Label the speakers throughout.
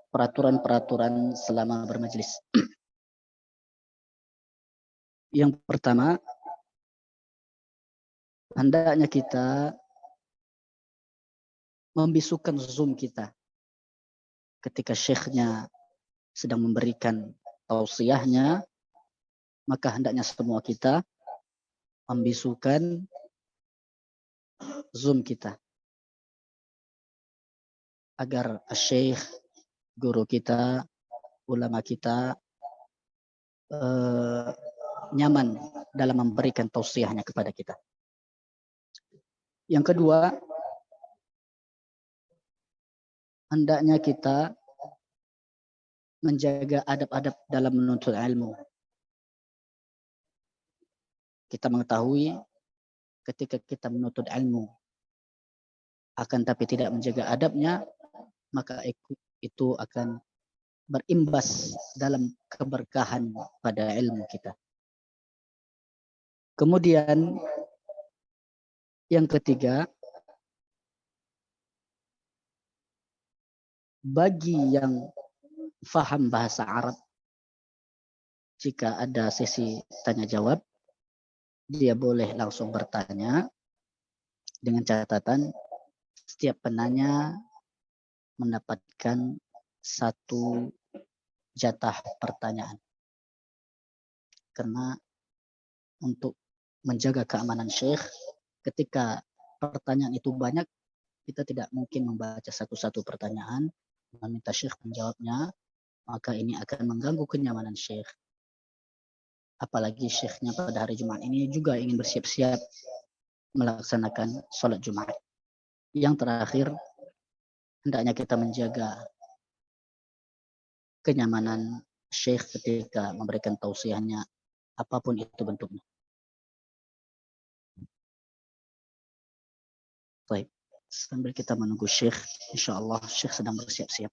Speaker 1: peraturan-peraturan selama bermajelis. Yang pertama, hendaknya kita membisukan Zoom kita ketika syekhnya sedang memberikan tausiahnya, maka hendaknya semua kita membisukan Zoom kita agar syekh, guru kita, ulama kita nyaman dalam memberikan tausiahnya kepada kita. Yang kedua, hendaknya kita menjaga adab-adab dalam menuntut ilmu. Kita mengetahui ketika kita menuntut ilmu akan tapi tidak menjaga adabnya, maka itu akan berimbas dalam keberkahan pada ilmu kita. Kemudian yang ketiga, bagi yang faham bahasa Arab, jika ada sesi tanya jawab, dia boleh langsung bertanya dengan catatan setiap penanya mendapatkan satu jatah pertanyaan. Karena untuk menjaga keamanan syekh, ketika pertanyaan itu banyak, kita tidak mungkin membaca satu-satu pertanyaan, meminta syekh menjawabnya, maka ini akan mengganggu kenyamanan syekh. Apalagi syekhnya pada hari Jumat ini juga ingin bersiap-siap melaksanakan sholat Jumat. Yang terakhir, hendaknya kita menjaga kenyamanan syekh ketika memberikan tausiahnya, apapun itu bentuknya. Baik, sambil kita menunggu syekh, insya Allah syekh sedang bersiap-siap.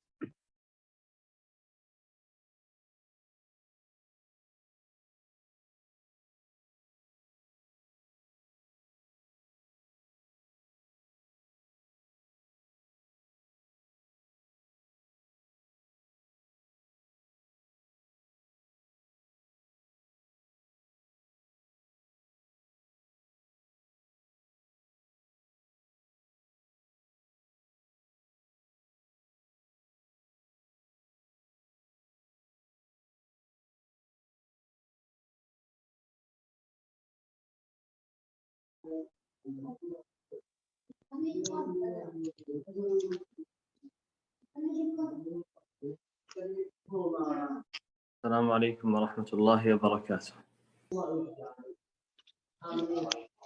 Speaker 2: السلام عليكم ورحمة الله وبركاته.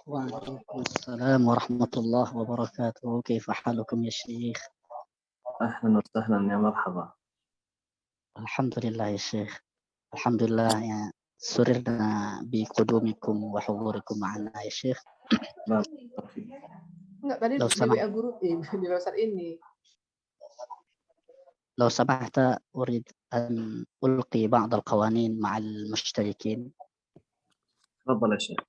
Speaker 1: وعليكم السلام ورحمة الله وبركاته. كيف حالكم يا شيخ؟
Speaker 2: أهلا وسهلا يا مرحبا.
Speaker 1: الحمد لله يا شيخ. الحمد لله ya. سررنا بقدومكم وحضوركم معنا يا شيخ.
Speaker 3: Enggak, tadi
Speaker 1: لو
Speaker 3: di
Speaker 1: سمحت
Speaker 3: WA guru di website ini.
Speaker 1: لو سمحت أريد أن ألقي بعض القوانين مع المشتركين.
Speaker 2: تفضل يا شيخ.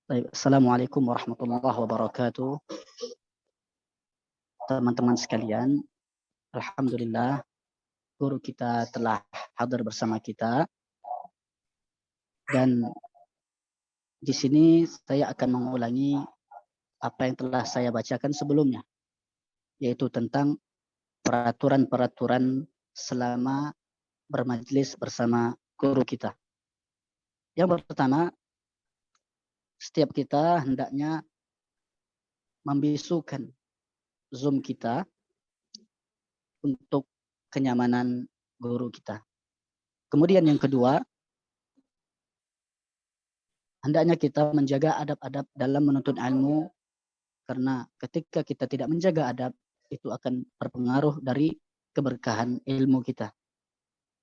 Speaker 1: طيب, Assalamualaikum warahmatullahi wabarakatuh. Teman-teman sekalian, alhamdulillah guru kita telah hadir bersama kita, dan di sini saya akan mengulangi apa yang telah saya bacakan sebelumnya, yaitu tentang peraturan-peraturan selama bermajlis bersama guru kita. Yang pertama, setiap kita hendaknya membisukan Zoom kita untuk kenyamanan guru kita. Kemudian yang kedua, hendaknya kita menjaga adab-adab dalam menuntut ilmu, karena ketika kita tidak menjaga adab, itu akan berpengaruh dari keberkahan ilmu kita.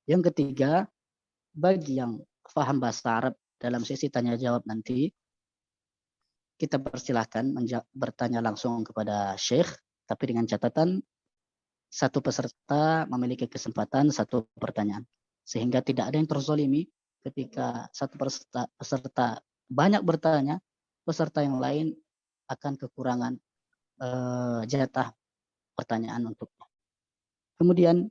Speaker 1: Yang ketiga, bagi yang paham bahasa Arab dalam sesi tanya jawab nanti, kita persilahkan bertanya langsung kepada syekh, tapi dengan catatan satu peserta memiliki kesempatan satu pertanyaan, sehingga tidak ada yang terzolimi ketika satu peserta banyak bertanya, peserta yang lain akan kekurangan jatah pertanyaan untuknya. Kemudian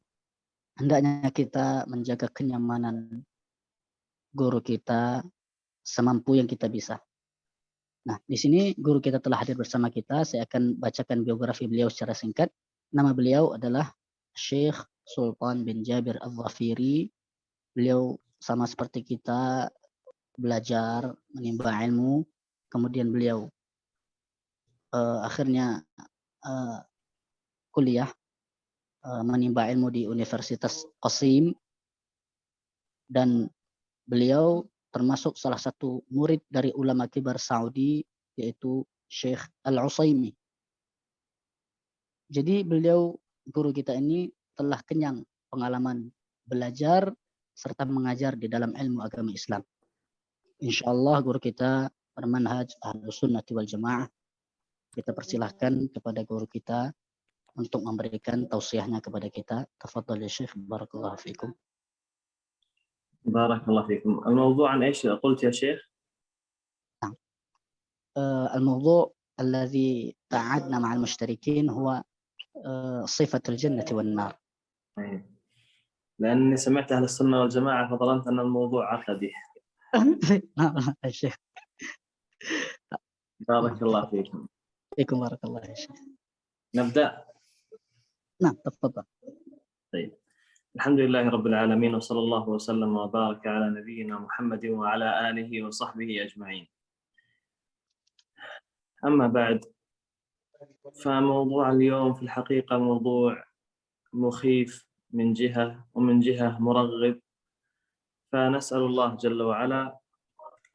Speaker 1: hendaknya kita menjaga kenyamanan guru kita semampu yang kita bisa. Nah, di sini guru kita telah hadir bersama kita. Saya akan bacakan biografi beliau secara singkat. Nama beliau adalah Syekh Sultan bin Jabir Al-Dhafiri. Beliau sama seperti kita belajar, menimba ilmu. Kemudian beliau akhirnya kuliah, menimba ilmu di Universitas Qasim. Dan beliau termasuk salah satu murid dari ulama kibar Saudi, yaitu Syekh Al-Utsaimin. Jadi beliau, guru kita ini telah kenyang pengalaman belajar serta mengajar di dalam ilmu agama Islam. Insyaallah guru kita bermanhaj Ahlus Sunnati wal Jamaah. Kita persilahkan kepada guru kita untuk memberikan tausiahnya kepada kita. Tafadhal ya Syekh, barakallahu fikum.
Speaker 2: بارك الله فيكم. الموضوع عن ايش قلت يا شيخ؟
Speaker 1: الموضوع الذي قعدنا مع المشتركين هو صفة الجنة والنار.
Speaker 2: لأني سمعت أهل السنة والجماعة فظننت أن الموضوع عقدي.
Speaker 1: نعم يا شيخ.
Speaker 2: بارك الله فيكم.
Speaker 1: فيكم بارك الله يا شيخ.
Speaker 2: نبدأ.
Speaker 1: نعم تفضل.
Speaker 2: طيب. الحمد لله رب العالمين وصلى الله وسلم وبارك على نبينا محمد وعلى آله وصحبه أجمعين. أما بعد، فموضوع اليوم في الحقيقة موضوع مخيف من جهة، ومن جهة مرغب. فنسأل الله جل وعلا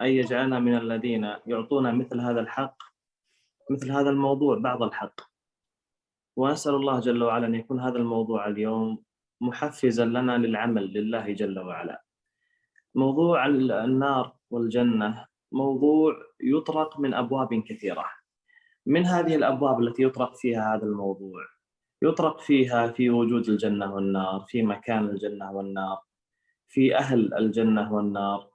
Speaker 2: أن يجعلنا من الذين يعطون مثل هذا الحق، مثل هذا الموضوع بعض الحق. ونسأل الله جل وعلا أن يكون هذا الموضوع اليوم محفزا لنا للعمل لله جل وعلا. موضوع النار والجنة موضوع يطرق من أبواب كثيرة. من هذه الأبواب التي يطرق فيها هذا الموضوع، يطرق فيها في وجود الجنة والنار، في مكان الجنة والنار، في أهل الجنة والنار،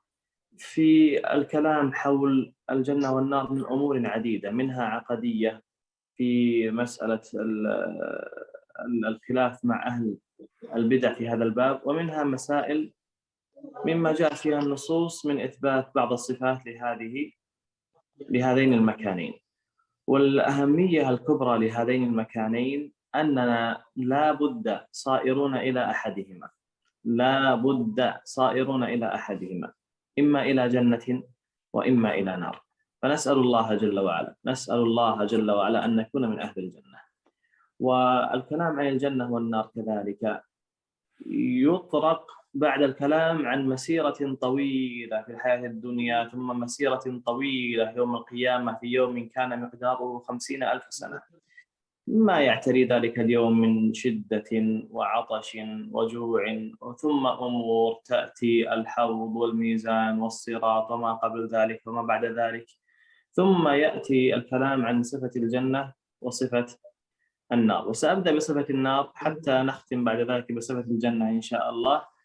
Speaker 2: في الكلام حول الجنة والنار من أمور عديدة، منها عقدية في مسألة الخلاف مع أهل البدع في هذا الباب، ومنها مسائل مما جاء فيها النصوص من إثبات بعض الصفات لهذين المكانين. والأهمية الكبرى لهذين المكانين أننا لا بد صائرون إلى أحدهما، لا بد صائرون إلى أحدهما، إما إلى جنة وإما إلى نار. فنسأل الله جل وعلا، نسأل الله جل وعلا أن نكون من أهل الجنة. والكلام عن الجنة والنار كذلك يطرق بعد الكلام عن مسيرة طويلة في الحياة الدنيا، ثم مسيرة طويلة يوم القيامة في يوم كان مقداره 50,000 سنة، ما يعتري ذلك اليوم من شدة وعطش وجوع، ثم أمور تأتي الحوض والميزان والصراط وما قبل ذلك وما بعد ذلك، ثم يأتي الكلام عن صفة الجنة وصفة النار. وسأبدأ بصفة النار حتى نختم بعد ذلك بصفة الجنة إن شاء الله،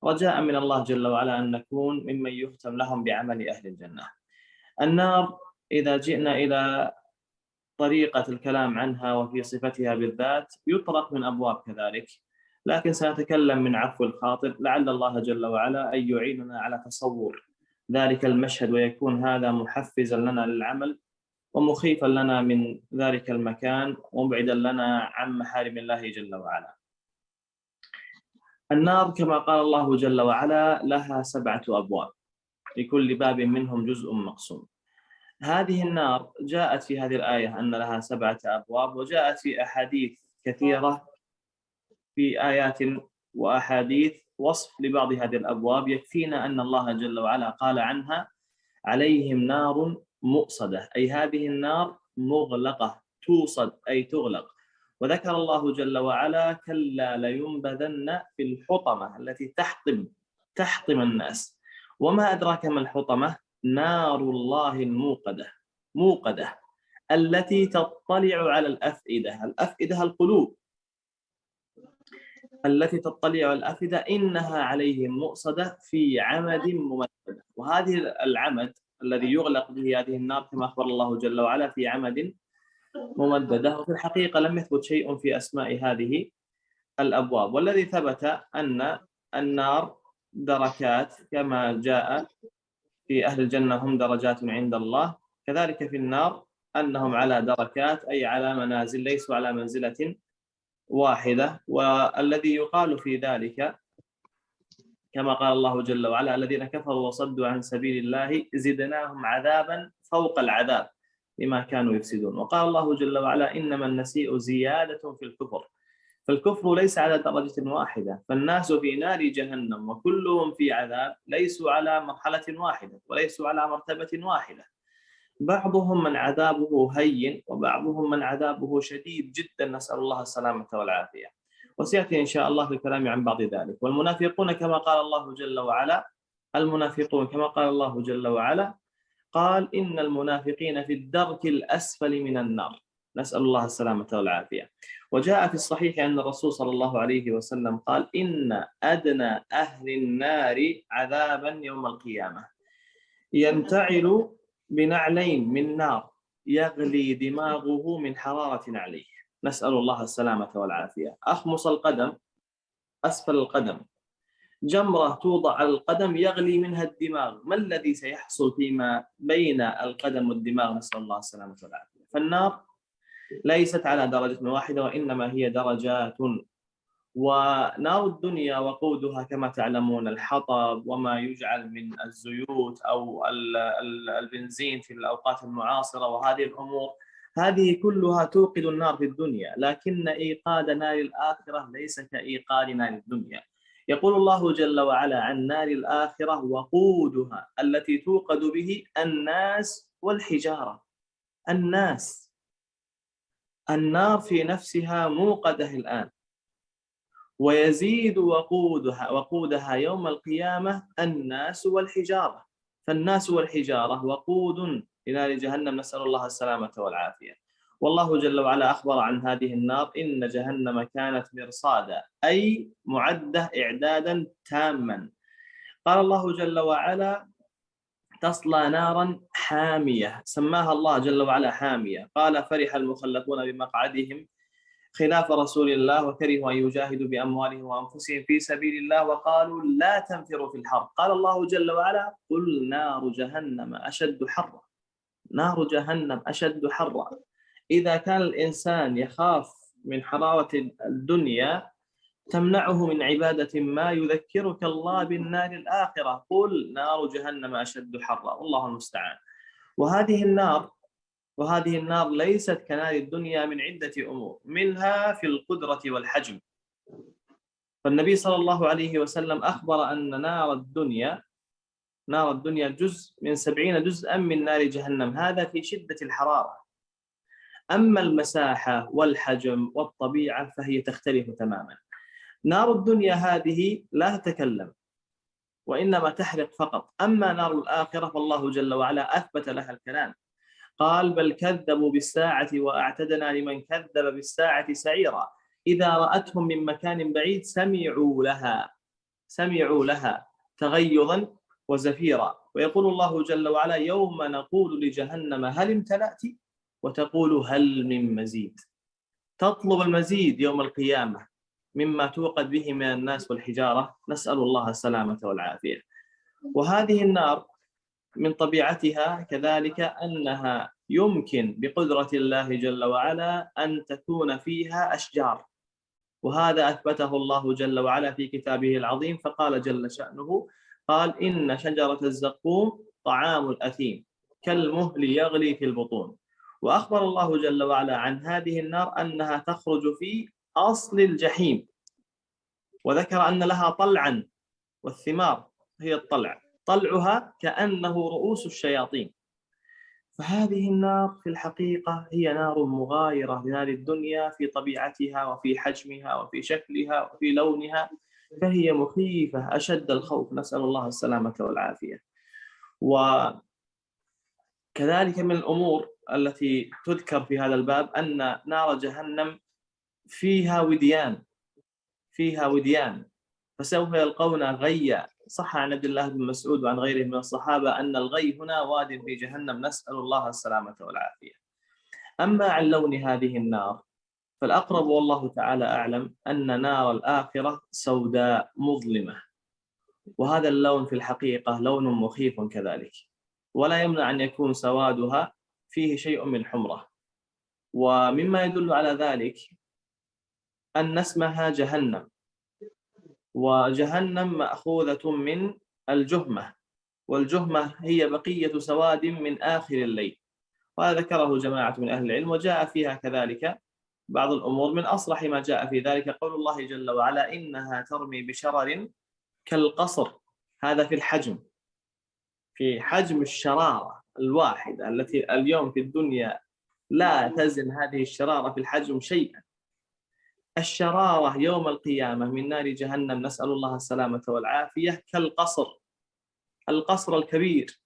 Speaker 2: رجاء من الله جل وعلا أن نكون ممن يختم لهم بعمل أهل الجنة. النار إذا جئنا إلى طريقة الكلام عنها وفي صفتها بالذات يطرق من أبواب كذلك، لكن سنتكلم من عفو الخاطر، لعل الله جل وعلا أن يعيننا على تصور ذلك المشهد، ويكون هذا محفزا لنا للعمل ومخيفا لنا من ذلك المكان ومبعدا لنا عن محارم الله جل وعلا. النار كما قال الله جل وعلا لها 7 أبواب، لكل باب منهم جزء مقسوم. هذه النار جاءت في هذه الآية أن لها 7 أبواب، وجاءت في أحاديث كثيرة في آيات وأحاديث وصف لبعض هذه الأبواب. يكفينا أن الله جل وعلا قال عنها عليهم نار مؤصدة، أي هذه النار مغلقة، توصد أي تغلق. وذكر الله جل وعلا كلا لينبذن في الحطمة التي تحطم الناس. وما أدراك ما الحطمة؟ نار الله الموقدة، موقدة التي تطلع على الأفئدة، الأفئدة القلوب التي تطلع على الأفئدة، إنها عليهم مؤصدة في عمد ممدد. وهذه العمد الذي يغلق به هذه النار كما أخبر الله جل وعلا في عمد ممددة، وفي الحقيقة لم يثبت شيء في أسماء هذه الأبواب. والذي ثبت أن النار دركات كما جاء في أهل الجنة هم درجات عند الله، كذلك في النار أنهم على دركات أي على منازل، ليسوا على منزلة واحدة. والذي يقال في ذلك كما قال الله جل وعلا: الذين كفروا وصدوا عن سبيل الله زدناهم عذابا فوق العذاب بما كانوا يفسدون. وقال الله جل وعلا: إنما النسيء زيادة في الكفر. فالكفر ليس على درجة واحدة، فالناس في نار جهنم وكلهم في عذاب، ليسوا على مرحلة واحدة وليسوا على مرتبة واحدة. بعضهم من عذابه هين وبعضهم من عذابه شديد جدا، نسأل الله السلامة والعافية، وسيأتي إن شاء الله في الكلام عن بعض ذلك. والمنافقون كما قال الله جل وعلا، المنافقون كما قال الله جل وعلا قال: إن المنافقين في الدرك الأسفل من النار، نسأل الله السلامة والعافية. وجاء في الصحيح أن الرسول صلى الله عليه وسلم قال: إن أدنى أهل النار عذابا يوم القيامة ينتعل بنعلين من نار يغلي دماغه من حرارة نعليه، نسأل الله السلامة والعافية. أخمص القدم أسفل القدم، جمرة توضع على القدم يغلي منها الدماغ، ما الذي سيحصل فيما بين القدم والدماغ؟ نسأل الله السلامة والعافية. فالنار ليست على درجة واحدة وإنما هي درجات. ونار الدنيا وقودها كما تعلمون الحطب وما يجعل من الزيوت أو البنزين في الأوقات المعاصرة، وهذه الأمور هذه كلها توقد النار في الدنيا، لكن إيقاد نار الآخرة ليس كإيقاد نار الدنيا. يقول الله جل وعلا عن نار الآخرة: وقودها التي توقد به الناس والحجارة. الناس، النار في نفسها موقدة الآن، ويزيد وقودها يوم القيامة الناس والحجارة. فالناس والحجارة وقود لنار جهنم، نسأل الله السلامة والعافية. والله جل وعلا أخبر عن هذه النار: إن جهنم كانت مرصادا، أي معدة إعدادا تاما. قال الله جل وعلا: تصلى نارا حامية، سماها الله جل وعلا حامية. قال: فرح المخلفون بمقعدهم خلاف رسول الله وكرهوا أن يجاهدوا بأموالهم وأنفسهم في سبيل الله وقالوا لا تنفروا في الحر. قال الله جل وعلا: قل نار جهنم أشد حرا، نار جهنم أشد حرا. إذا كان الإنسان يخاف من حرارة الدنيا تمنعه من عبادة ما يذكرك الله بالنار الآخرة، قل نار جهنم أشد حرا، والله المستعان. وهذه النار ليست كنار الدنيا من عدة أمور، منها في القدرة والحجم. فالنبي صلى الله عليه وسلم أخبر أن نار الدنيا جزء من 70 جزءا من نار جهنم، هذا في شدة الحرارة. أما المساحة والحجم والطبيعة فهي تختلف تماما. نار الدنيا هذه لا تتكلم وإنما تحرق فقط. أما نار الآخرة فالله جل وعلا أثبت لها الكلام، قال: بل كذبوا بالساعة وأعتدنا لمن كذب بالساعة سعيرا، إذا رأتهم من مكان بعيد سمعوا لها تغيظا وزفيرا. ويقول الله جل وعلا: يوم نقول لجهنم هل امتلأت وتقول هل من مزيد. تطلب المزيد يوم القيامة مما توقد به من الناس والحجارة، نسأل الله السلامة والعافية. وهذه النار من طبيعتها كذلك أنها يمكن بقدرة الله جل وعلا أن تكون فيها أشجار، وهذا أثبته الله جل وعلا في كتابه العظيم، فقال جل شأنه: قال: إن شجرة الزقوم طعام الأثيم كالمهل يغلي في البطون. وأخبر الله جل وعلا عن هذه النار أنها تخرج في أصل الجحيم، وذكر أن لها طلعا، والثمار هي الطلع، طلعها كأنه رؤوس الشياطين. فهذه النار في الحقيقة هي نار مغايرة لنار الدنيا في طبيعتها وفي حجمها وفي شكلها وفي لونها، فهي مخيفة أشد الخوف، نسأل الله السلامة والعافية. وكذلك من الأمور التي تذكر في هذا الباب أن نار جهنم فيها وديان فسوف يلقون غيا. صح عن عبد الله بن مسعود وعن غيره من الصحابة أن الغي هنا واد في جهنم، نسأل الله السلامة والعافية. أما عن لون هذه النار فالأقرب والله تعالى أعلم أن نار الآخرة سوداء مظلمة، وهذا اللون في الحقيقة لون مخيف كذلك، ولا يمنع أن يكون سوادها فيه شيء من حمرة. ومما يدل على ذلك أن اسمها جهنم، وجهنم مأخوذة من الجهمة، والجهمة هي بقية سواد من آخر الليل، وهذا ذكره جماعة من أهل العلم، وجاء فيها كذلك بعض الأمور. من أصرح ما جاء في ذلك قول الله جل وعلا: إنها ترمي بشرر كالقصر. هذا في الحجم، في حجم الشرارة الواحدة التي اليوم في الدنيا لا تزن هذه الشرارة في الحجم شيئا. الشرارة يوم القيامة من نار جهنم، نسأل الله السلامة والعافية، كالقصر، القصر الكبير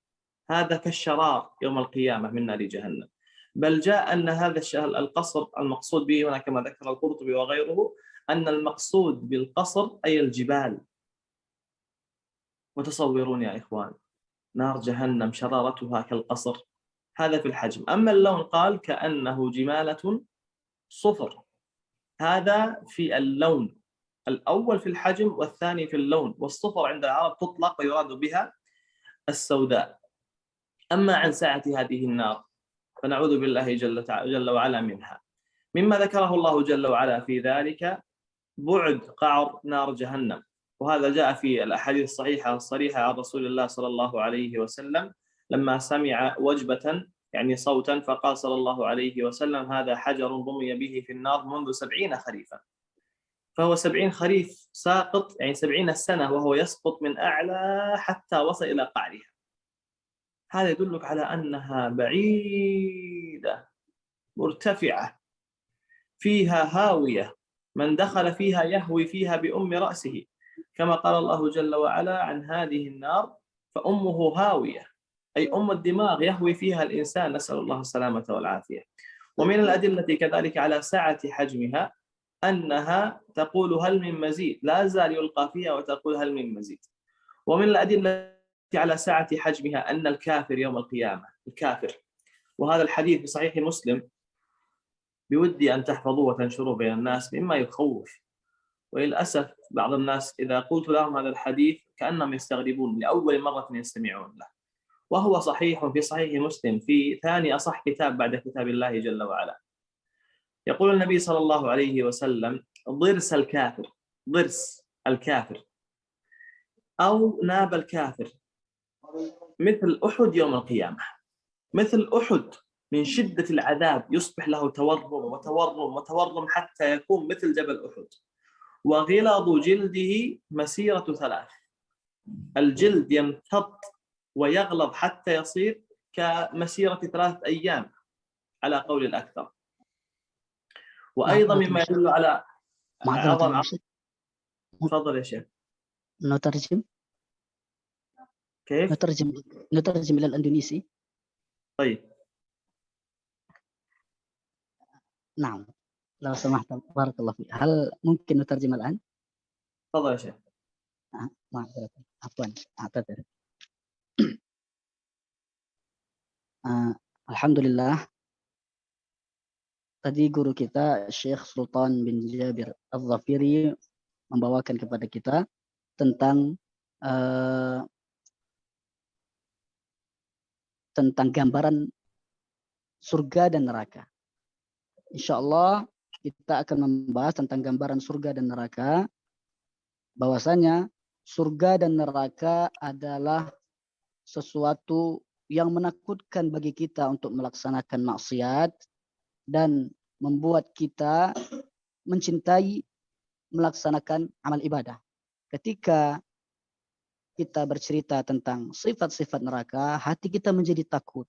Speaker 2: هذا كالشرار يوم القيامة من نار جهنم. بل جاء أن هذا القصر المقصود به هنا كما ذكر القرطبي وغيره أن المقصود بالقصر أي الجبال. وتصورون يا إخوان نار جهنم شرارتها كالقصر، هذا في الحجم. أما اللون قال كأنه جمالة صفر، هذا في اللون، الأول في الحجم والثاني في اللون. والصفر عند العرب تطلق ويراد بها السوداء. أما عن سعة هذه النار فنعوذ بالله جل وعلا منها. مما ذكره الله جل وعلا في ذلك بعد قعر نار جهنم، وهذا جاء في الأحاديث الصحيحة الصريحة عن رسول الله صلى الله عليه وسلم لما سمع وجبة يعني صوتا فقال صلى الله عليه وسلم: هذا حجر رمي به في النار منذ 70 خريفا. فهو 70 خريف ساقط، يعني 70 سنة وهو يسقط من أعلى حتى وصل إلى قعرها. هذا يدلك على أنها بعيدة مرتفعة فيها هاوية، من دخل فيها يهوي فيها بأم رأسه، كما قال الله جل وعلا عن هذه النار: فأمه هاوية، أي أم الدماغ يهوي فيها الإنسان، نسأل الله السلامة والعافية. ومن الأدلة كذلك على سعة حجمها أنها تقول: هل من مزيد؟ لا زال يلقى فيها وتقول: هل من مزيد؟ ومن الأدلة على سعة حجمها أن الكافر يوم القيامة، الكافر، وهذا الحديث في صحيح مسلم بودي أن تحفظوه وتنشروه بين الناس مما يخوف. وللأسف بعض الناس إذا قلت لهم هذا الحديث كأنهم يستغربون، لأول مرة يستمعون له. وهو صحيح في صحيح مسلم في ثاني أصح كتاب بعد كتاب الله جل وعلا. يقول النبي صلى الله عليه وسلم: ضرس الكافر، ضرس الكافر أو ناب الكافر مثل أحد يوم القيامة، مثل أحد من شدة العذاب، يصبح له تورم وتورم وتورم حتى يكون مثل جبل أحد. وغلظ جلده مسيرة 3، الجلد يمتط ويغلظ حتى يصير كمسيرة 3 أيام على قول الأكثر. وأيضا مما يدل على عظم. تفضل يا شيخ.
Speaker 1: نترجم
Speaker 2: كيف؟
Speaker 1: نترجم إلى الإندونيسي.
Speaker 2: طيب
Speaker 1: نعم لو سمحت، بارك الله فيك، هل ممكن نترجم الآن؟
Speaker 2: تفضل يا شيخ.
Speaker 1: معذرة، عفوا، أعتذر. Alhamdulillah, tadi guru kita Syekh Sultan bin Jabir Al-Zafiri membawakan kepada kita tentang gambaran surga dan neraka. Insya Allah kita akan membahas tentang gambaran surga dan neraka, bahwasanya surga dan neraka adalah sesuatu yang menakutkan bagi kita untuk melaksanakan maksiat dan membuat kita mencintai melaksanakan amal ibadah. Ketika kita bercerita tentang sifat-sifat neraka, hati kita menjadi takut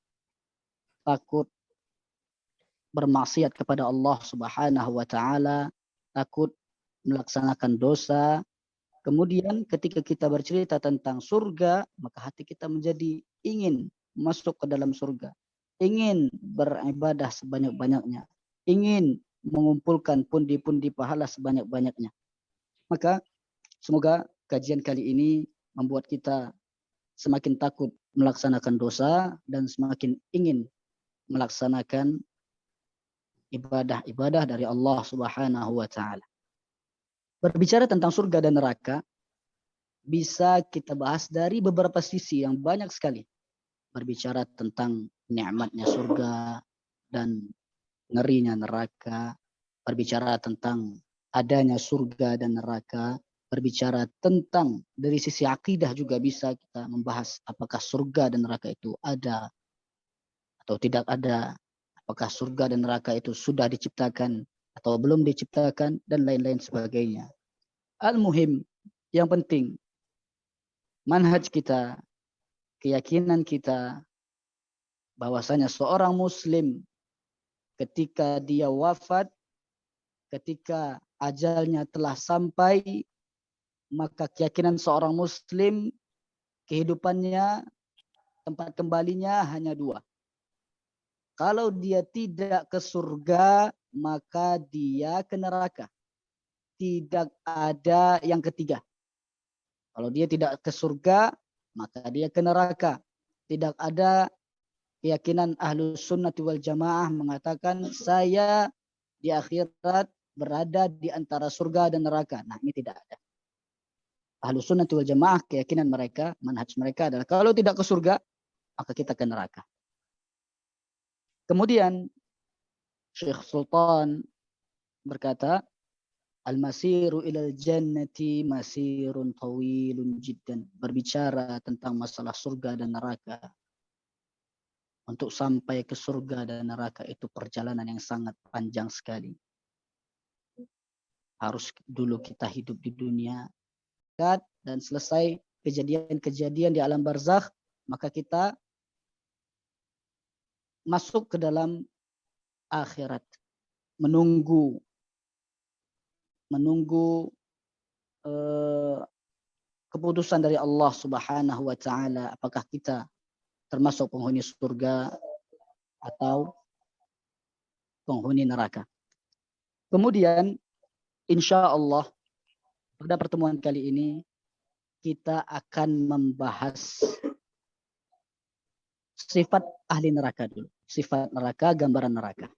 Speaker 1: bermaksiat kepada Allah Subhanahu wa taala, takut melaksanakan dosa. Kemudian ketika kita bercerita tentang surga, maka hati kita menjadi ingin masuk ke dalam surga, ingin beribadah sebanyak-banyaknya, ingin mengumpulkan pundi-pundi pahala sebanyak-banyaknya. Maka semoga kajian kali ini membuat kita semakin takut melaksanakan dosa dan semakin ingin melaksanakan ibadah-ibadah dari Allah Subhanahu wa taala. Berbicara tentang surga dan neraka bisa kita bahas dari beberapa sisi yang banyak sekali. Berbicara tentang nikmatnya surga dan ngerinya neraka, berbicara tentang adanya surga dan neraka, berbicara tentang dari sisi akidah juga bisa kita membahas apakah surga dan neraka itu ada atau tidak ada, apakah surga dan neraka itu sudah diciptakan atau belum diciptakan, dan lain-lain sebagainya. Al-muhim, yang penting, manhaj kita, keyakinan kita, bahwasanya seorang muslim ketika dia wafat, ketika ajalnya telah sampai, maka keyakinan seorang muslim, kehidupannya, tempat kembalinya hanya dua. Kalau dia tidak ke surga, maka dia ke neraka. Tidak ada yang ketiga. Kalau dia tidak ke surga, maka dia ke neraka. Tidak ada keyakinan Ahlus Sunnah wal Jamaah mengatakan saya di akhirat berada di antara surga dan neraka. Nah, ini tidak ada. Ahlus Sunnah wal Jamaah, keyakinan mereka, manhaj mereka adalah kalau tidak ke surga, maka kita ke neraka. Kemudian Syekh Sultan berkata, Al-masiru ilal jannati masirun tawilun jiddan. Berbicara tentang masalah surga dan neraka. Untuk sampai ke surga dan neraka itu perjalanan yang sangat panjang sekali. Harus dulu kita hidup di dunia dan selesai kejadian-kejadian di alam barzakh, maka kita masuk ke dalam akhirat. Menunggu keputusan dari Allah Subhanahu wa taala, apakah kita termasuk penghuni surga atau penghuni neraka. Kemudian insya Allah pada pertemuan kali ini kita akan membahas sifat ahli neraka dulu. Sifat neraka, gambaran neraka.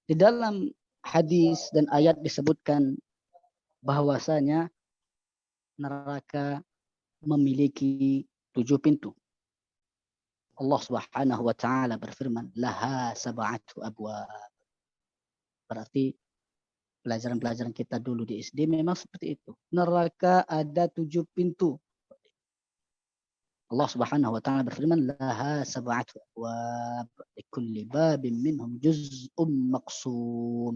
Speaker 1: Di dalam hadis dan ayat disebutkan bahwasanya neraka memiliki 7 pintu. Allah Subhanahu wa taala berfirman, "Laha sab'atu abwab." Berarti pelajaran-pelajaran kita dulu di SD memang seperti itu. Neraka ada 7 pintu. Allah Subhanahu wa taala berfirman, "Laha sab'atu abwab, likulli babin minhum juz'un maqsum."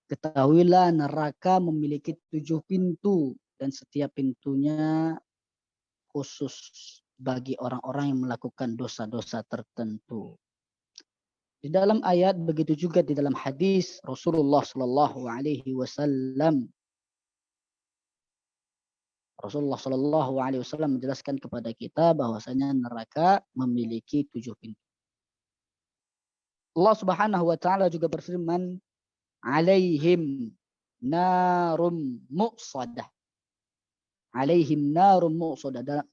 Speaker 1: Ketahuilah neraka memiliki 7 pintu dan setiap pintunya khusus bagi orang-orang yang melakukan dosa-dosa tertentu. Di dalam ayat begitu juga di dalam hadis Rasulullah Shallallahu Alaihi Wasallam. Rasulullah Shallallahu Alaihi Wasallam menjelaskan kepada kita bahwasanya neraka memiliki 7 pintu. Allah Subhanahu Wa Taala juga berfirman, "Alaihim narum muqsadah." Alaihim narum muqsadah.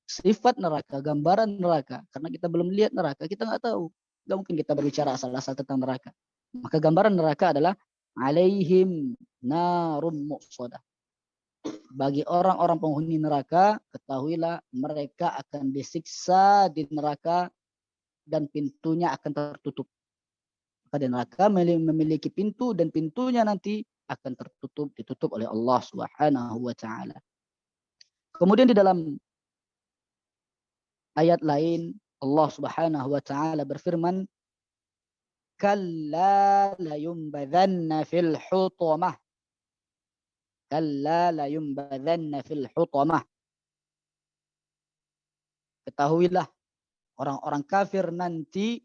Speaker 1: Sifat neraka, gambaran neraka. Karena kita belum lihat neraka, kita nggak tahu. Nggak mungkin kita berbicara asal-asal tentang neraka. Maka gambaran neraka adalah alaihim narum muqsadah. Bagi orang-orang penghuni neraka, ketahuilah mereka akan disiksa di neraka dan pintunya akan tertutup. Maka di neraka memiliki pintu dan pintunya nanti akan ditutup oleh Allah Subhanahu wa taala. Kemudian di dalam ayat lain Allah Subhanahu wa taala berfirman, "Kalla la yumbadhanna fil hutamah." Kalla la yumbadhanna fil hutamah. Ketahuilah orang-orang kafir nanti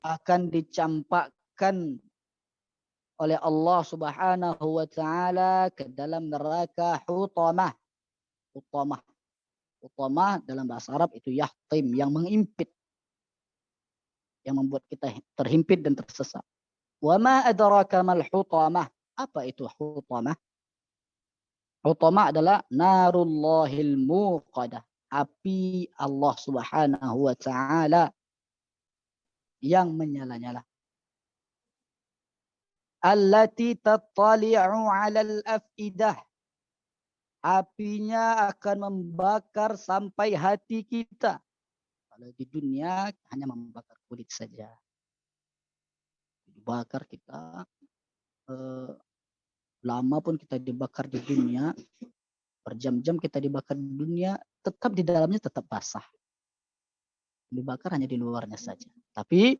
Speaker 1: akan dicampakkan oleh Allah Subhanahu wa taala ke dalam neraka hutamah. Hutamah. Hutamah dalam bahasa Arab itu yahtim, yang mengimpit. Yang membuat kita terhimpit dan tersesat. Wa ma adraka mal hutamah? Apa itu hutamah? Hutamah adalah narullahil muqadah. Api Allah Subhanahu wa taala yang menyala-nyala. Allati tattali'u 'alal afidah. Apinya akan membakar sampai hati kita. Kalau di dunia hanya membakar kulit saja. Dibakar kita, lama pun kita dibakar di dunia, berjam-jam kita dibakar di dunia, tetap di dalamnya tetap basah. Dibakar hanya di luarnya saja. Tapi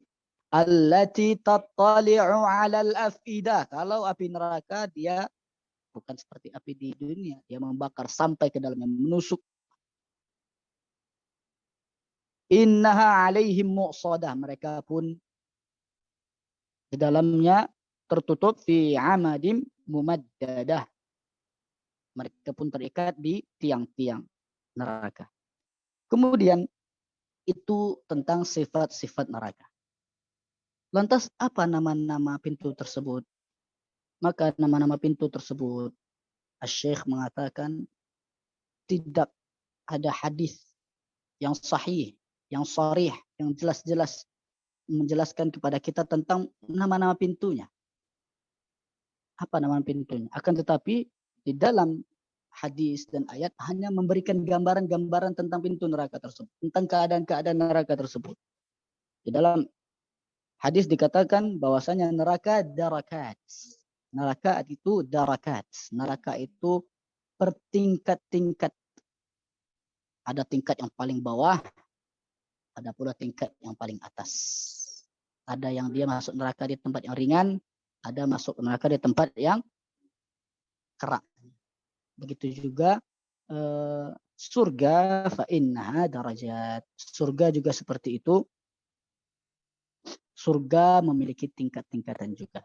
Speaker 1: allati tattali'u 'alal afidah. Kalau api neraka dia bukan seperti api di dunia, dia membakar sampai ke dalamnya, menusuk. Innaha 'alaihim mu'sadah. Mereka pun di dalamnya tertutup fi 'amadim mumaddadah. Mereka pun terikat di tiang-tiang neraka. Kemudian itu tentang sifat-sifat neraka. Lantas apa nama-nama pintu tersebut? Maka nama-nama pintu tersebut, Asy-Syaikh mengatakan tidak ada hadis yang sahih, yang sharih, yang jelas-jelas menjelaskan kepada kita tentang nama-nama pintunya. Apa nama pintunya? Akan tetapi di dalam hadis dan ayat hanya memberikan gambaran-gambaran tentang pintu neraka tersebut, tentang keadaan-keadaan neraka tersebut. Di dalam hadis dikatakan bahwasanya neraka darakat. Neraka itu darakat. Neraka itu bertingkat-tingkat. Ada tingkat yang paling bawah, ada pula tingkat yang paling atas. Ada yang dia masuk neraka di tempat yang ringan, ada masuk neraka di tempat yang kerak. Begitu juga surga, fa innaha darajat. Surga juga seperti itu. Surga memiliki tingkat-tingkatan juga.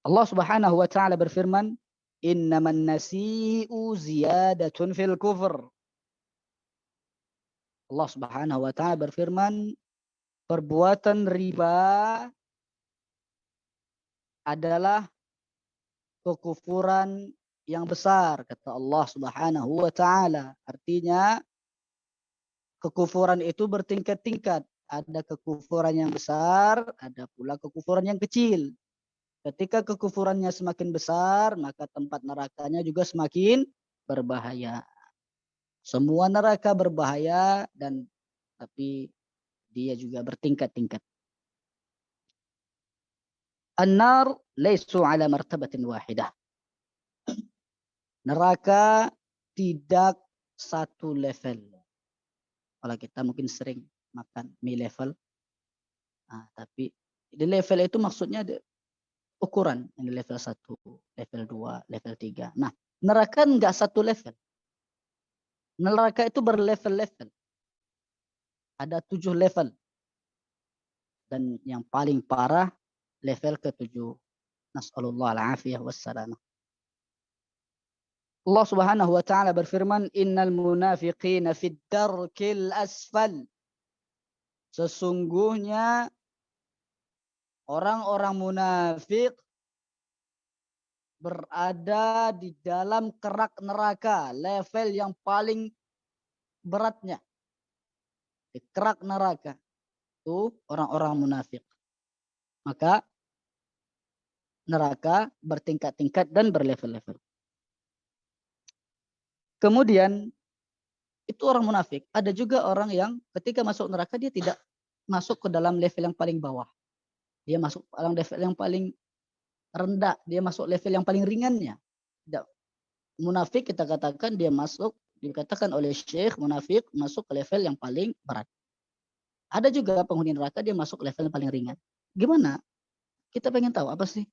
Speaker 1: Allah Subhanahu wa taala berfirman, "Innaman nasi'u ziyadatun fil kufr." Allah Subhanahu wa taala berfirman, perbuatan riba adalah kekufuran yang besar, kata Allah Subhanahu wa taala. Artinya kekufuran itu bertingkat-tingkat. Ada kekufuran yang besar, ada pula kekufuran yang kecil. Ketika kekufurannya semakin besar, maka tempat nerakanya juga semakin berbahaya. Semua neraka berbahaya, dan tapi dia juga bertingkat-tingkat. An-nar laisu ala martabatin wahidah. Neraka tidak satu level. Kalau kita mungkin sering makan mie level, tapi di level itu maksudnya ukuran. Ini level 1, level 2, level 3. Nah, neraka enggak satu level. Neraka itu berlevel-level. Ada 7 level. Dan yang paling parah level ke-7. Nas'alullah al-afiyah wassalamah. Allah Subhanahu wa taala berfirman, "Innal munafiqina fid darkil asfal." Sesungguhnya orang-orang munafik berada di dalam kerak neraka, level yang paling beratnya. Di kerak neraka itu orang-orang munafik. Maka neraka bertingkat-tingkat dan berlevel-level. Kemudian itu orang munafik. Ada juga orang yang ketika masuk neraka dia tidak masuk ke dalam level yang paling bawah. Dia masuk dalam level yang paling rendah, dia masuk level yang paling ringannya. Tidak. Munafik kita katakan dia masuk, dikatakan oleh Syekh munafik masuk ke level yang paling berat. Ada juga penghuni neraka dia masuk level yang paling ringan. Gimana? Kita pengen tahu apa sih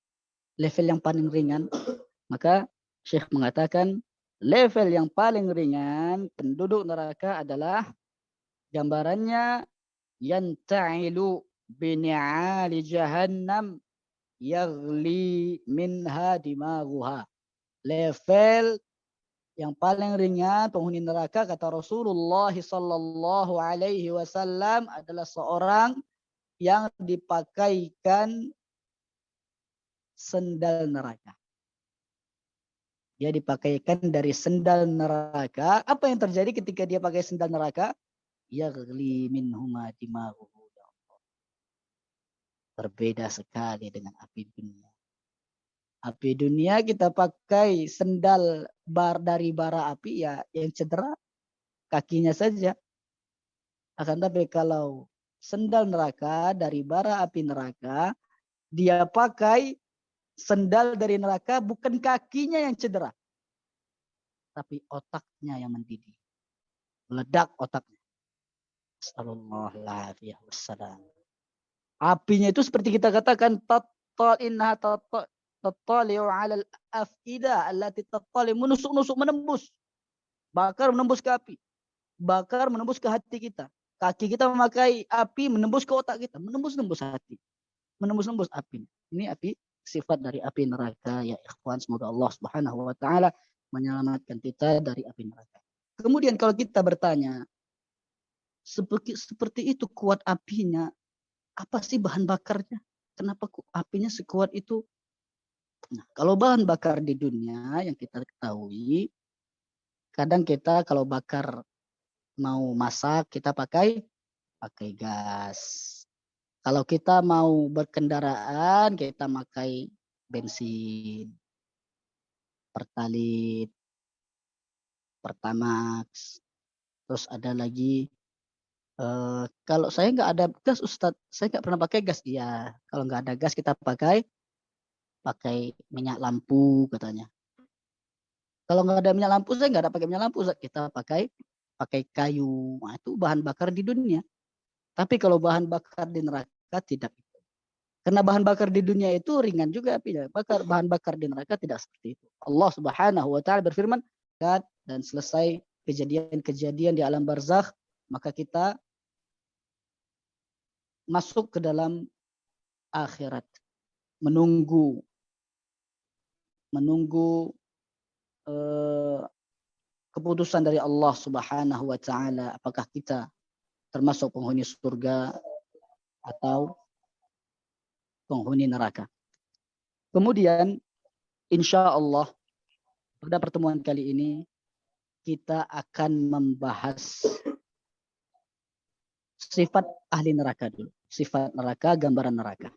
Speaker 1: level yang paling ringan? Maka Syekh mengatakan level yang paling ringan penduduk neraka adalah gambarannya yanta'ilu bini'ali jahannam yaghli minha dimaghuha. Level yang paling ringan penghuni neraka kata Rasulullah sallallahu alaihi wasallam adalah seorang yang dipakaikan sendal neraka. Dia dipakaikan dari sendal neraka. Apa yang terjadi ketika dia pakai sendal neraka? yaghli minhuma dimaghuhu. Berbeda sekali dengan api dunia. Api dunia kita pakai sendal dari bara api ya yang cedera kakinya saja. Akan tapi kalau sendal neraka dari bara api neraka, dia pakai sendal dari neraka bukan kakinya yang cedera, tapi otaknya yang mendidih. Meledak otaknya. Astagfirullahaladzim. Apinya itu seperti kita katakan tattali'u 'alal afida allati tattali, menusuk-nusuk, menembus. Bakar menembus ke api. Bakar menembus ke hati kita. Kaki kita memakai api menembus ke otak kita, menembus-nembus hati. Menembus-nembus api. Ini api, sifat dari api neraka ya ikhwan. Semoga Allah Subhanahu wa taala menyelamatkan kita dari api neraka. Kemudian kalau kita bertanya, seperti itu kuat apinya, apa sih bahan bakarnya? Kenapa apinya sekuat itu? Nah, kalau bahan bakar di dunia yang kita ketahui, kadang kita kalau bakar mau masak kita pakai gas. Kalau kita mau berkendaraan kita pakai bensin, Pertalite, Pertamax. Terus ada lagi kalau saya nggak ada gas Ustadz, saya nggak pernah pakai gas. Iya, kalau nggak ada gas kita pakai minyak lampu katanya. Kalau nggak ada minyak lampu, saya nggak ada pakai minyak lampu. Kita pakai kayu. Nah, itu bahan bakar di dunia. Tapi kalau bahan bakar di neraka tidak. Karena bahan bakar di dunia itu ringan juga apinya. Bahan bakar di neraka tidak seperti itu. Allah Subhanahu wa taala berfirman, dan selesai kejadian-kejadian di alam barzakh, maka kita masuk ke dalam akhirat. Menunggu keputusan dari Allah Subhanahu wa taala, apakah kita termasuk penghuni surga atau penghuni neraka. Kemudian insya Allah pada pertemuan kali ini kita akan membahas sifat ahli neraka dulu. Sifat neraka, gambaran neraka.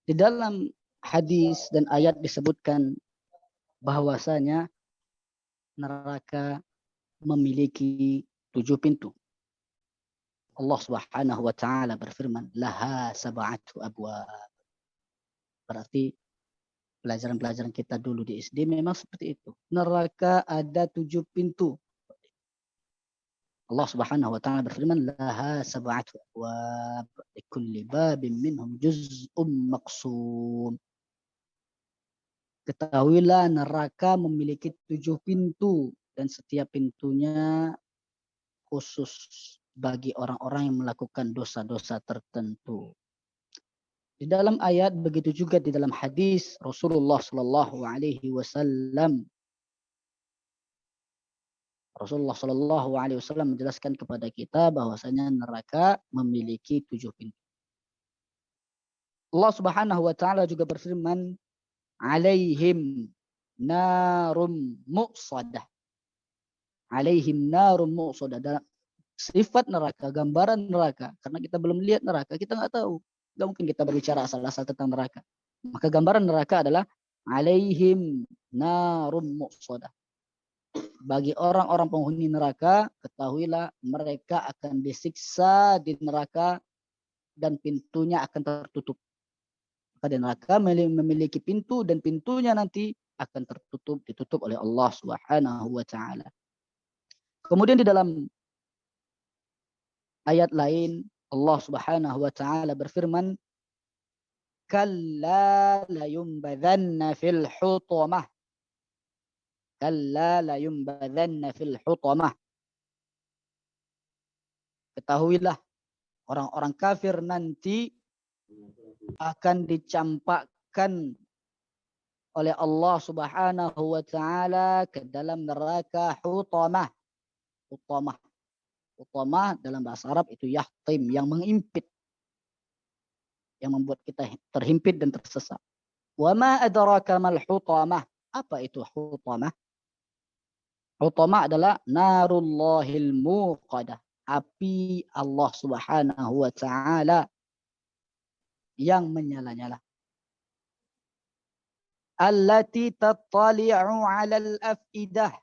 Speaker 1: Di dalam hadis dan ayat disebutkan bahwasanya neraka memiliki 7 pintu. Allah Subhanahu wa taala berfirman, laha sab'atu abwab. Berarti pelajaran-pelajaran kita dulu di SD memang seperti itu. Neraka ada 7 pintu. Allah Subhanahu wa taala berfirman, laha sab'atu abwab, likulli babin minhum juz'un maqsum. Ketahuilah neraka memiliki 7 pintu dan setiap pintunya khusus bagi orang-orang yang melakukan dosa-dosa tertentu. Di dalam ayat begitu juga di dalam hadis Rasulullah Shallallahu Alaihi Wasallam. Rasulullah Shallallahu Alaihi Wasallam menjelaskan kepada kita bahwasanya neraka memiliki 7 pintu. Allah Subhanahu Wa Taala juga berfirman, alaihim narum muqsadah. Alaihim narum muqsadah. Sifat neraka, gambaran neraka. Karena kita belum lihat neraka, kita nggak tahu. Nggak mungkin kita berbicara asal-asal tentang neraka. Maka gambaran neraka adalah alaihim narum muqsadah. Bagi orang-orang penghuni neraka, ketahuilah mereka akan disiksa di neraka dan pintunya akan tertutup. Maka di neraka memiliki pintu dan pintunya nanti akan ditutup oleh Allah Subhanahu wa taala. Kemudian di dalam ayat lain Allah Subhanahu wa taala berfirman, kalla la yumbadhanna fil hutamah. Kalla la yumbadhanna fil hutamah. Ketahuilah orang-orang kafir nanti akan dicampakkan oleh Allah Subhanahu wa taala ke dalam neraka hutamah. Hutamah dalam bahasa Arab itu yahtim, yang mengimpit, yang membuat kita terhimpit dan tersesat. Wa ma adraka mal hutamah. Apa itu hutamah? Hutama adalah narullahil muqadah, api Allah Subhanahu wa taala yang menyala-nyala. Allati tattali'u 'alal afidah.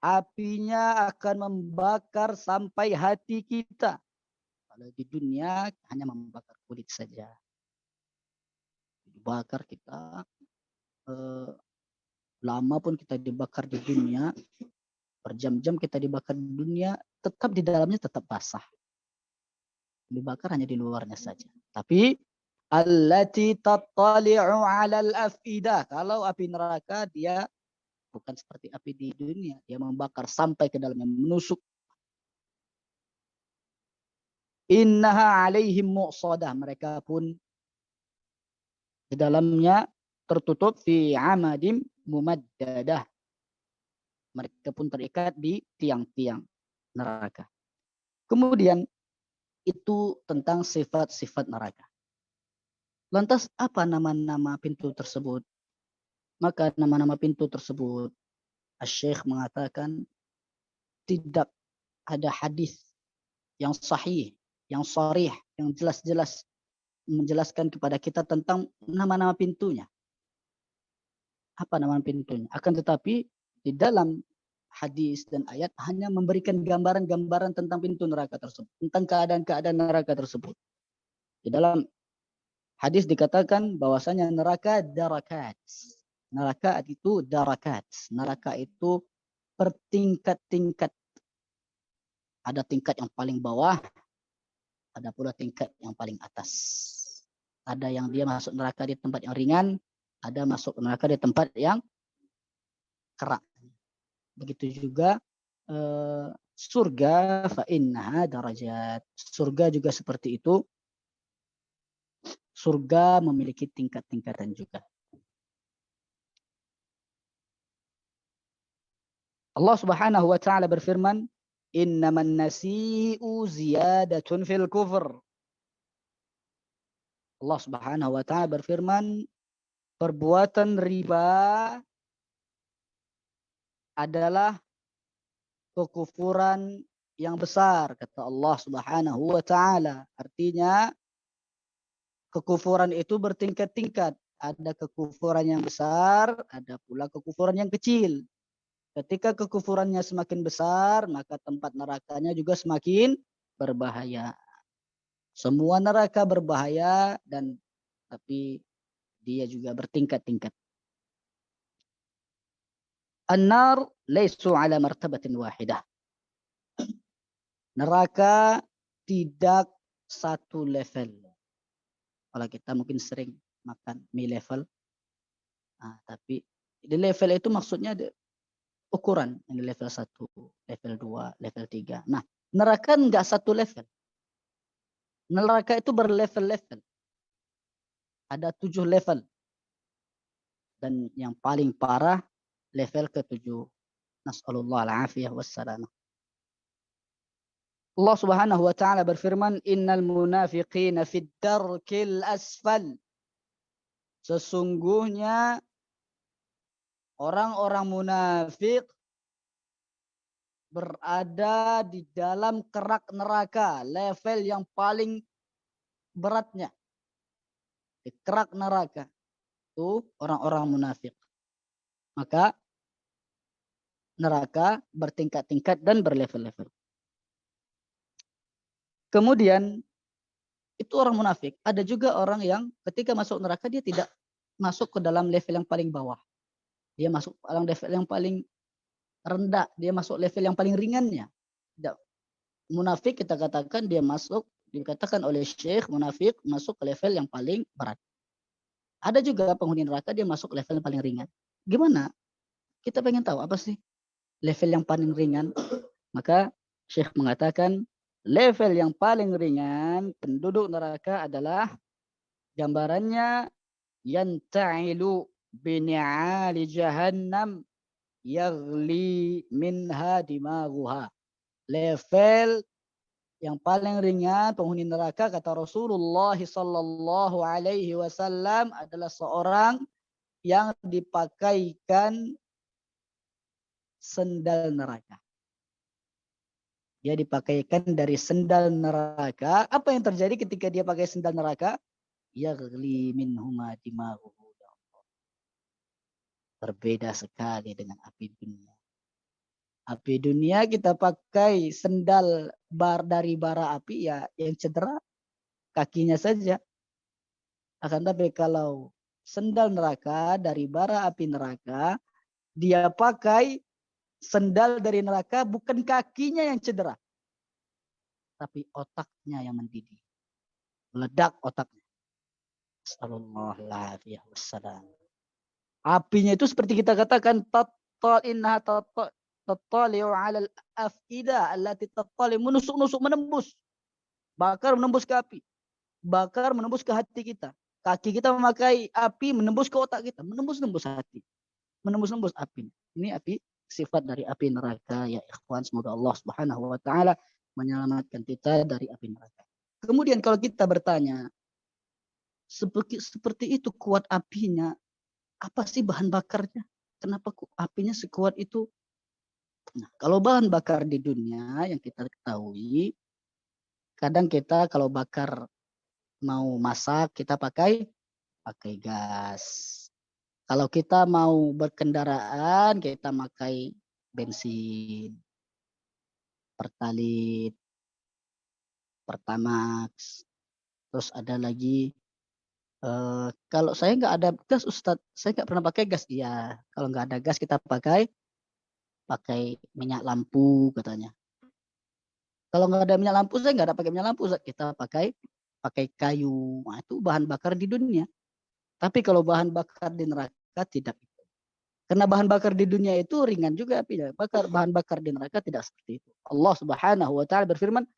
Speaker 1: Apinya akan membakar sampai hati kita. Kalau di dunia hanya membakar kulit saja. Dibakar kita, lama pun kita dibakar di dunia, berjam-jam kita dibakar di dunia, tetap di dalamnya tetap basah. Dibakar hanya di luarnya saja. Tapi allati tattali'u 'alal afidah. Kalau api neraka dia bukan seperti api di dunia, dia membakar sampai ke dalamnya, menusuk. Innaha 'alaihim mu'sadah, mereka pun di dalamnya tertutup fi 'amadim mumaddadah. Mereka pun terikat di tiang-tiang neraka. Kemudian itu tentang sifat-sifat neraka. Lantas apa nama-nama pintu tersebut? Maka nama-nama pintu tersebut, Asy-Syaikh mengatakan tidak ada hadis yang sahih, yang sharih, yang jelas-jelas menjelaskan kepada kita tentang nama-nama pintunya. Apa nama pintunya? Akan tetapi di dalam hadis dan ayat hanya memberikan gambaran-gambaran tentang pintu neraka tersebut, tentang keadaan-keadaan neraka tersebut. Di dalam hadis dikatakan bahwasanya neraka darakat. Neraka itu darakat. Neraka itu bertingkat-tingkat. Ada tingkat yang paling bawah, ada pula tingkat yang paling atas. Ada yang dia masuk neraka di tempat yang ringan, ada masuk neraka di tempat yang kerak. Begitu juga surga, fa innaha darajat. Surga juga seperti itu. Surga memiliki tingkat-tingkatan juga. Allah Subhanahu wa taala berfirman, "Innaman nasi'u ziyadatun fil kufr." Allah Subhanahu wa taala berfirman, perbuatan riba adalah kekufuran yang besar, kata Allah Subhanahu wa taala. Artinya kekufuran itu bertingkat-tingkat. Ada kekufuran yang besar, ada pula kekufuran yang kecil. Ketika kekufurannya semakin besar, maka tempat nerakanya juga semakin berbahaya. Semua neraka berbahaya, dan tapi dia juga bertingkat-tingkat. An-nar laisu ala martabatin wahidah. Neraka tidak satu level. Kalau kita mungkin sering makan mie level, tapi di level itu maksudnya ukuran, ini level 1, level 2, level 3. Nah, neraka enggak satu level. Neraka itu berlevel-level. Ada 7 level. Dan yang paling parah level ke-7. Nas'alullah al-afiyah wassalamah. Allah Subhanahu wa taala berfirman, "Innal munafiqina fid darkil asfal." Sesungguhnya orang-orang munafik berada di dalam kerak neraka, level yang paling beratnya. Di kerak neraka itu orang-orang munafik. Maka neraka bertingkat-tingkat dan berlevel-level. Kemudian itu orang munafik. Ada juga orang yang ketika masuk neraka dia tidak masuk ke dalam level yang paling bawah. Dia masuk dalam level yang paling rendah, dia masuk level yang paling ringannya. Tidak. Munafik kita katakan dia masuk, dikatakan oleh Syekh munafik masuk ke level yang paling berat. Ada juga penghuni neraka dia masuk level yang paling ringan. Gimana? Kita pengen tahu apa sih level yang paling ringan? Maka Syekh mengatakan level yang paling ringan penduduk neraka adalah gambarannya yanta'ilu bini'ali jahannam yaghli minha dimaghuha. Level yang paling ringan penghuni neraka kata Rasulullah sallallahu alaihi wasallam adalah seorang yang dipakaikan sendal neraka. Dia dipakaikan dari sendal neraka. Apa yang terjadi ketika dia pakai sendal neraka? Yaghli minhuma dimaghuhu. Berbeda sekali dengan api dunia. Api dunia kita pakai sendal dari bara api, ya yang cedera kakinya saja. Akan tapi kalau sendal neraka dari bara api neraka, dia pakai sendal dari neraka, bukan kakinya yang cedera, tapi otaknya yang mendidih. Meledak otaknya. Astagfirullahaladzim. Apinya itu seperti kita katakan, tattali'u 'alal afida allati tattali, menusuk-nusuk, menembus. Bakar menembus ke api. Bakar menembus ke hati kita. Kaki kita memakai api menembus ke otak kita, menembus-nembus hati. Menembus-nembus api. Ini api, sifat dari api neraka, ya ikhwan. Semoga Allah Subhanahu wa taala menyelamatkan kita dari api neraka. Kemudian kalau kita bertanya, seperti itu kuat apinya, apa sih bahan bakarnya? Kenapa apinya sekuat itu? Nah, kalau bahan bakar di dunia yang kita ketahui, kadang kita kalau bakar mau masak kita pakai gas. Kalau kita mau berkendaraan kita pakai bensin, Pertalite, Pertamax. Terus ada lagi kalau saya nggak ada gas, Ustadz, saya nggak pernah pakai gas. Iya, kalau nggak ada gas kita pakai minyak lampu katanya. Kalau nggak ada minyak lampu, saya nggak ada pakai minyak lampu, Ustadz. Kita pakai kayu. Nah, itu bahan bakar di dunia. Tapi kalau bahan bakar di neraka tidak. Karena bahan bakar di dunia itu ringan juga apinya. Bahan bakar di neraka tidak seperti itu. Allah Subhanahu wa taala berfirman,